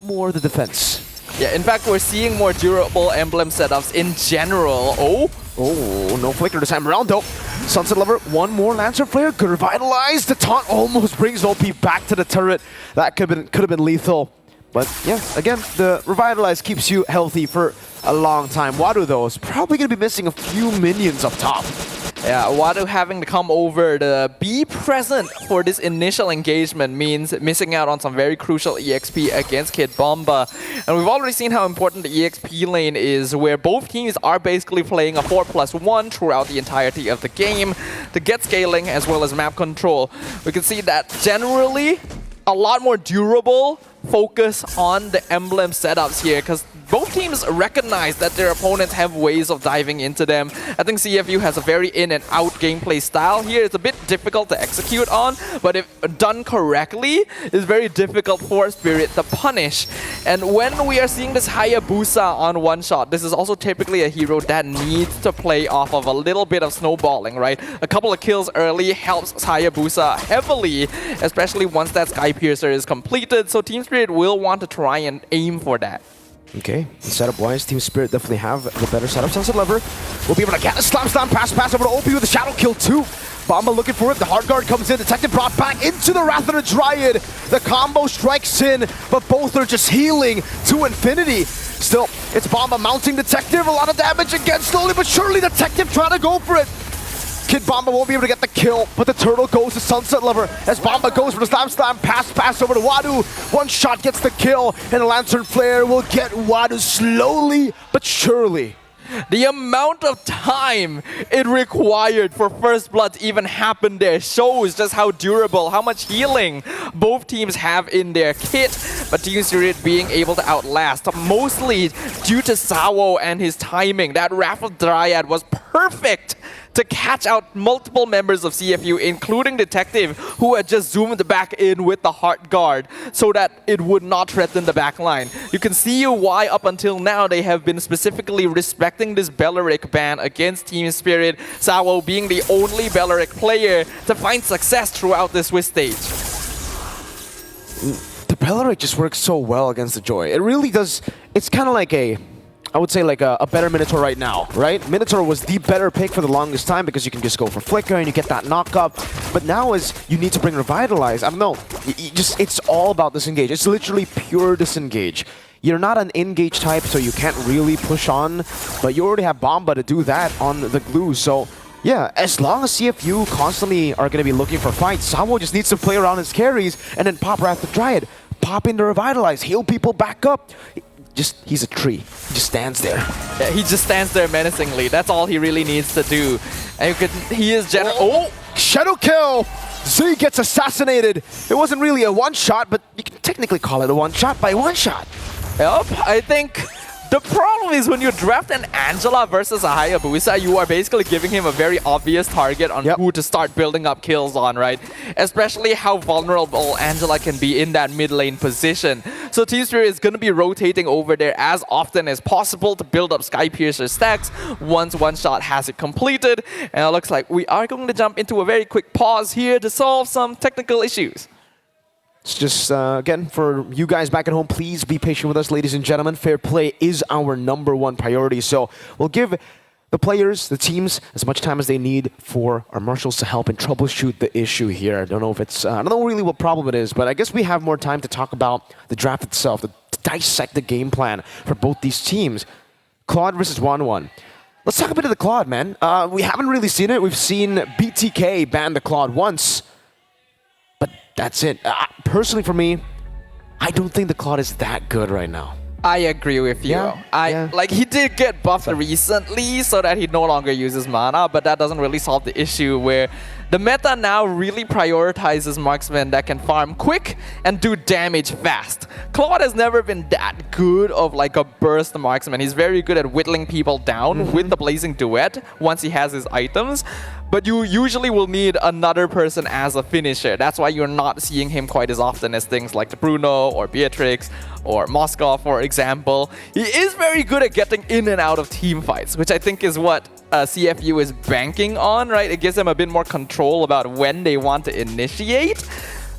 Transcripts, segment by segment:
more the defense. Yeah, in fact, we're seeing more durable emblem setups in general. Oh, no flicker this time around though. Sunset Lover, one more Lancer Flare, good revitalize. The taunt almost brings OP back to the turret. That could have been lethal. But yeah, again, the revitalize keeps you healthy for a long time. Wadu though is probably going to be missing a few minions up top. Yeah, Wadu having to come over to be present for this initial engagement means missing out on some very crucial EXP against Kid Bomba. And we've already seen how important the EXP lane is, where both teams are basically playing a 4+1 throughout the entirety of the game to get scaling as well as map control. We can see that generally a lot more durable focus on the emblem setups here, because both teams recognize that their opponents have ways of diving into them. I think CFU has a very in and out gameplay style here. It's a bit difficult to execute on, but if done correctly, it's very difficult for Spirit to punish. And when we are seeing this Hayabusa on one shot, this is also typically a hero that needs to play off of a little bit of snowballing, right? A couple of kills early helps Hayabusa heavily, especially once that Sky Piercer is completed. So Team Spirit will want to try and aim for that. Okay, setup-wise, Team Spirit definitely have the better setup. Sunset Lover will be able to get a slam pass over to OP with a shadow kill too. Bomba looking for it, the hard guard comes in, Detective brought back into the Wrath of the Dryad. The combo strikes in, but both are just healing to infinity. Still, it's Bomba mounting Detective, a lot of damage again, slowly but surely Detective trying to go for it. Kid Bomba won't be able to get the kill, but the turtle goes to Sunset Lover as Bomba goes for the slam pass over to Wadu. One shot gets the kill, and the Lantern Flare will get Wadu slowly but surely. The amount of time it required for First Blood to even happen there shows just how durable, how much healing both teams have in their kit. But Team Spirit being able to outlast, mostly due to Sawo and his timing. That Wrath of Dryad was perfect to catch out multiple members of CFU, including Detective, who had just zoomed back in with the Heart Guard so that it would not threaten the backline. You can see why up until now they have been specifically respecting this Belleric ban against Team Spirit, Sawo being the only Belleric player to find success throughout this Swiss stage. The Belleric just works so well against the Joy. It really does. It's kind of like I would say like a better Minotaur right now, right? Minotaur was the better pick for the longest time because you can just go for Flicker and you get that knock-up. But now is you need to bring Revitalize. I don't know. It's all about disengage. It's literally pure disengage. You're not an engage type, so you can't really push on, but you already have Bomba to do that on the glue. So yeah, as long as CFU constantly are going to be looking for fights, Sawo just needs to play around his carries and then pop Wrath of Dryad, pop in the Revitalize, heal people back up. He's a tree. He just stands there. Yeah, he just stands there menacingly. That's all he really needs to do. And he is Oh! Shadow kill! Z gets assassinated. It wasn't really a one-shot, but you can technically call it a one-shot by one-shot. Yep, I think the problem is when you draft an Angela versus a Hayabusa, you are basically giving him a very obvious target on who to start building up kills on, right? Especially how vulnerable Angela can be in that mid lane position. So Team Spirit is going to be rotating over there as often as possible to build up Sky Piercer stacks once one shot has it completed. And it looks like we are going to jump into a very quick pause here to solve some technical issues. It's just, again, for you guys back at home, please be patient with us, ladies and gentlemen. Fair play is our #1 priority. So we'll give the players, the teams, as much time as they need for our marshals to help and troubleshoot the issue here. I don't know if it's, I don't know really what problem it is, but I guess we have more time to talk about the draft itself, to dissect the game plan for both these teams. Claude versus 1-1. Let's talk a bit of the Claude, man. We haven't really seen it. We've seen BTK ban the Claude once. That's it. Personally, for me, I don't think the Claude is that good right now. I agree with you. Like, he did get buffed recently so that he no longer uses mana, but that doesn't really solve the issue where the meta now really prioritizes marksmen that can farm quick and do damage fast. Claude has never been that good of like a burst marksman. He's very good at whittling people down with the Blazing Duet once he has his items. But you usually will need another person as a finisher. That's why you're not seeing him quite as often as things like the Bruno or Beatrix or Moskov, for example. He is very good at getting in and out of team fights, which I think is what CFU is banking on, right? It gives them a bit more control about when they want to initiate.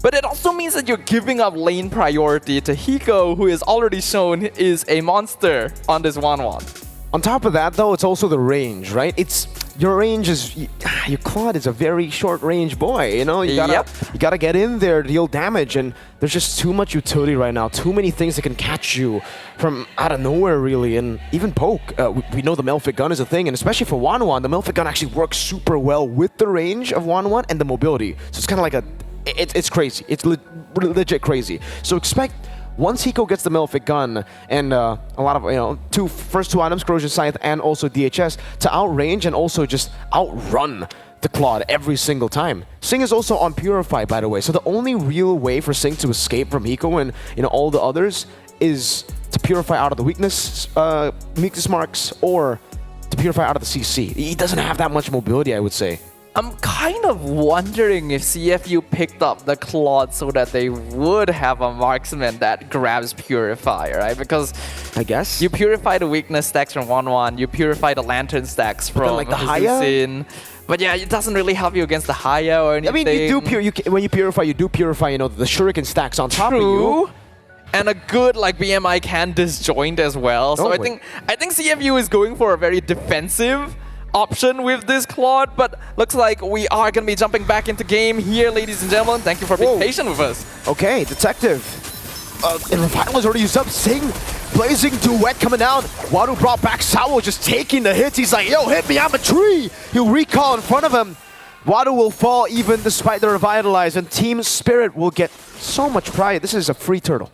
But it also means that you're giving up lane priority to Hiko, who is already shown is a monster on this 1-1. On top of that, though, it's also the range, right? Your range is your Claude is a very short range boy. You know, you gotta get in there, deal damage, and there's just too much utility right now. Too many things that can catch you from out of nowhere, really, and even poke. We know the Melfic gun is a thing, and especially for 1-1, the Melfic gun actually works super well with the range of 1-1 and the mobility. So it's kind of like it's crazy. It's legit crazy. So expect. Once Hiko gets the Melfic gun and a lot of, first two items, Corrosion Scythe and also DHS, to outrange and also just outrun the Claude every single time. Sing is also on Purify, by the way, so the only real way for Sing to escape from Hiko and all the others is to Purify out of the weakness marks or to Purify out of the CC. He doesn't have that much mobility, I would say. I'm kind of wondering if CFU picked up the Claude so that they would have a marksman that grabs Purify, right? Because I guess you purify the weakness stacks from 1-1, you purify the lantern stacks from like the Haya. But yeah, it doesn't really help you against the Haya or anything. I mean, when you purify, the shuriken stacks on top of you. And a good BMI can disjoint as well. So I think CFU is going for a very defensive option with this Claude, but looks like we are going to be jumping back into game here, ladies and gentlemen. Thank you for being patient with us. Okay, Detective. And Revival is already used up. Sing, Blazing Duet coming out. Wadu brought back Sawo, just taking the hits. He's like, yo, hit me, I'm a tree. He'll recall in front of him. Wadu will fall even despite the Revitalize, and Team Spirit will get so much pride. This is a free turtle.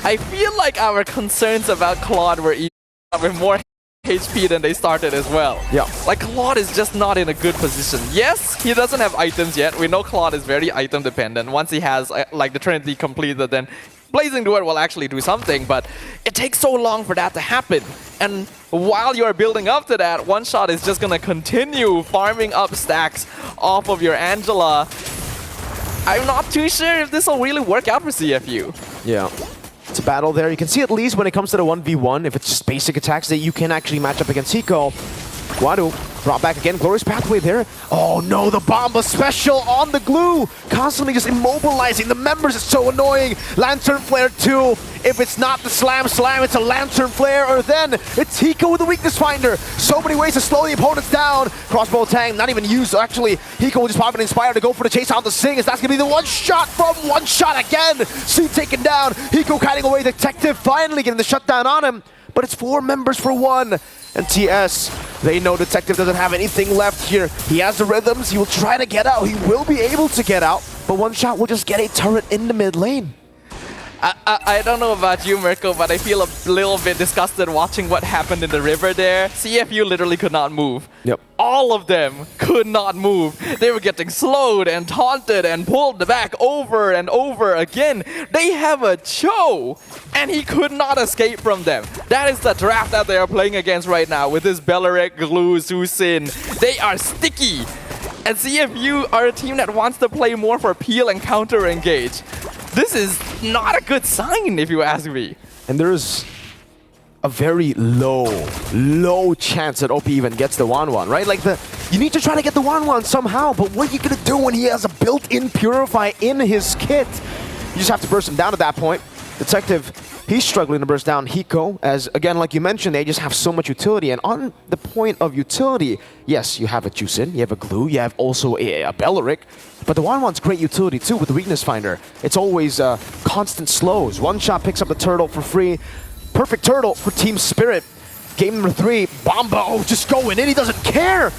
I feel like our concerns about Claude were even more HP than they started as well. Yeah. Claude is just not in a good position. Yes, he doesn't have items yet. We know Claude is very item dependent. Once he has the Trinity completed, then Blazing Duet will actually do something, but it takes so long for that to happen. And while you're building up to that, One Shot is just gonna continue farming up stacks off of your Angela. I'm not too sure if this will really work out for CFU. Yeah. It's a battle there. You can see at least when it comes to the 1v1, if it's just basic attacks, that you can actually match up against Hiko. Wadu brought back again. Glorious Pathway there. Oh no, the Bomba special on the glue. Constantly just immobilizing the members. It's so annoying. Lantern Flare 2. If it's not the Slam, it's a Lantern Flare, or then it's Hiko with the Weakness Finder. So many ways to slow the opponents down. Crossbow Tang, not even used. Actually, Hiko will just pop an Inspire to go for the chase out the Sing. As that's going to be the one shot from One Shot again. C taken down. Hiko kiting away. Detective finally getting the shutdown on him. But it's 4 members for 1. And TS, they know Detective doesn't have anything left here. He has the rhythms. He will try to get out. He will be able to get out. But One Shot will just get a turret in the mid lane. I don't know about you, Mirko, but I feel a little bit disgusted watching what happened in the river there. CFU literally could not move. Yep. All of them could not move. They were getting slowed and taunted and pulled back over and over again. They have a Cho, and he could not escape from them. That is the draft that they are playing against right now with this Beleric, Glue, Zusin. They are sticky. And CFU are a team that wants to play more for peel and counter engage. This is not a good sign, if you ask me. And there's a very low chance that OP even gets the 1-1, right? You need to try to get the 1-1 somehow, but what are you gonna do when he has a built-in Purify in his kit? You just have to burst him down at that point. Detective, he's struggling to burst down Hiko, as again, like you mentioned, they just have so much utility. And on the point of utility, yes, you have a Juicin, you have a Glue, you have also a Beleric, but the 1-1's great utility too with the Weakness Finder. It's always constant slows. One Shot picks up the turtle for free. Perfect turtle for Team Spirit. Game number 3, Bomba, just going in, he doesn't care!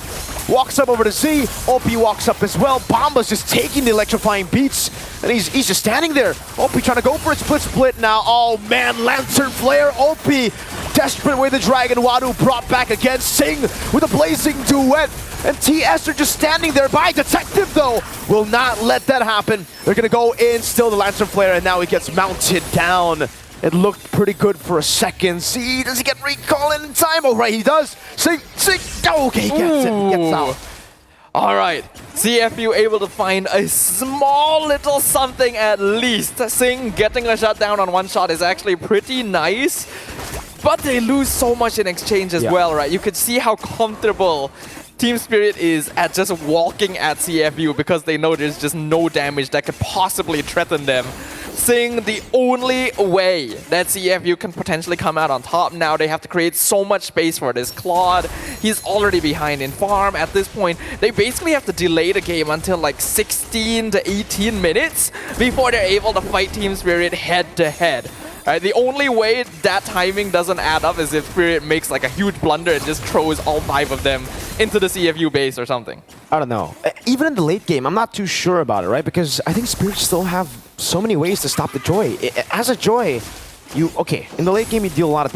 Walks up over to Z, OP walks up as well. Bomba's just taking the electrifying beats, and he's just standing there. OP trying to go for a split now. Oh man, Lantern Flare, OP desperate way the Dragon. Wadu brought back again. Sing with a Blazing Duet, and TS are just standing there by Detective though. Will not let that happen. They're gonna go in, still the Lantern Flare, and now he gets mounted down. It looked pretty good for a second. See, does he get recall in time? Oh, right, he does. Sing. Oh, okay, he gets it. He gets out. All right, CFU able to find a small little something at least. Sing getting a shutdown on One Shot is actually pretty nice, but they lose so much in exchange as well, right? You could see how comfortable Team Spirit is at just walking at CFU because they know there's just no damage that could possibly threaten them. Seeing the only way that CFU can potentially come out on top now, they have to create so much space for this. Claude, he's already behind in farm. At this point, they basically have to delay the game until like 16 to 18 minutes before they're able to fight Team Spirit head to head. Right, the only way that timing doesn't add up is if Spirit makes like a huge blunder and just throws all 5 of them into the CFU base or something. I don't know. Even in the late game, I'm not too sure about it, right? Because I think Spirit still have so many ways to stop the Joy. As a Joy, okay, in the late game you deal a lot of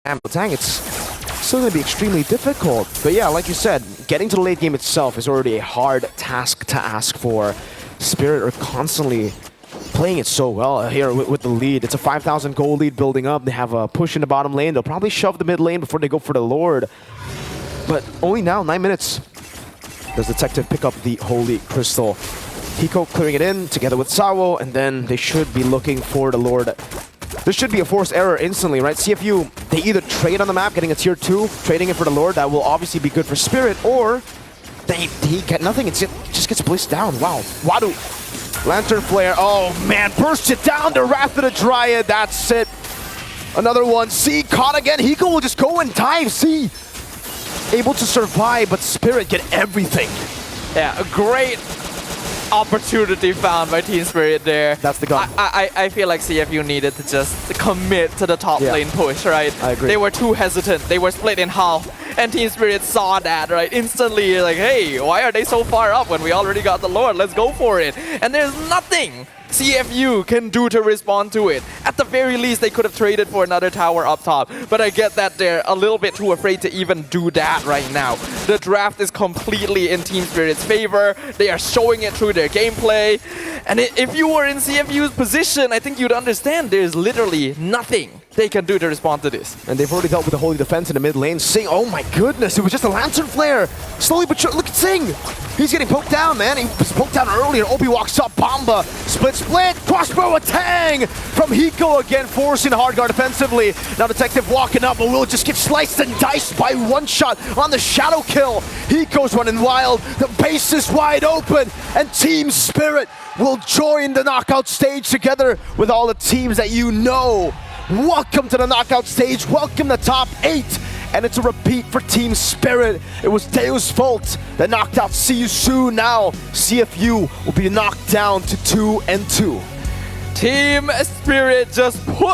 damage. Tang, it's still going to be extremely difficult. But yeah, like you said, getting to the late game itself is already a hard task to ask for. Spirit are constantly playing it so well here with the lead. It's a 5,000 gold lead building up. They have a push in the bottom lane. They'll probably shove the mid lane before they go for the Lord. But only now, 9 minutes, does Detective pick up the Holy Crystal. Hiko clearing it in together with Sawo, and then they should be looking for the Lord. This should be a forced error instantly, right? CFU, they either trade on the map, getting a tier 2, trading it for the Lord. That will obviously be good for Spirit, or they get nothing. It just gets blissed down. Wow. Wadu. Lantern Flare. Oh, man. Burst it down. The Wrath of the Dryad. That's it. Another one. C caught again. Hiko will just go and dive. C able to survive, but Spirit get everything. Yeah, a great opportunity found by Team Spirit there. That's the gun. I feel like CFU needed to just commit to the top lane push, right? I agree. They were too hesitant. They were split in half. And Team Spirit saw that, right? Instantly, like, hey, why are they so far up when we already got the Lord? Let's go for it. And there's nothing CFU can do to respond to it. At the very least, they could have traded for another tower up top. But I get that they're a little bit too afraid to even do that right now. The draft is completely in Team Spirit's favor. They are showing it through their gameplay. And if you were in CFU's position, I think you'd understand there's literally nothing they can do to respond to this. And they've already dealt with the Holy Defense in the mid lane. Sing, oh my goodness, it was just a Lantern Flare. Slowly but surely, look at Sing. He's getting poked down, man. He was poked down earlier. Obi walks up, Bomba. Split, crossbow a Tang from Hiko again, forcing Hardguard defensively. Now Detective walking up, but will just get sliced and diced by one shot on the shadow kill. Hiko's running wild. The base is wide open, and Team Spirit will join the knockout stage together with all the teams that you know. Welcome to the knockout stage. Welcome to top 8. And it's a repeat for Team Spirit. It was Deus Volt that knocked out See You Soon. Now CFU will be knocked down to 2-2. Team Spirit just put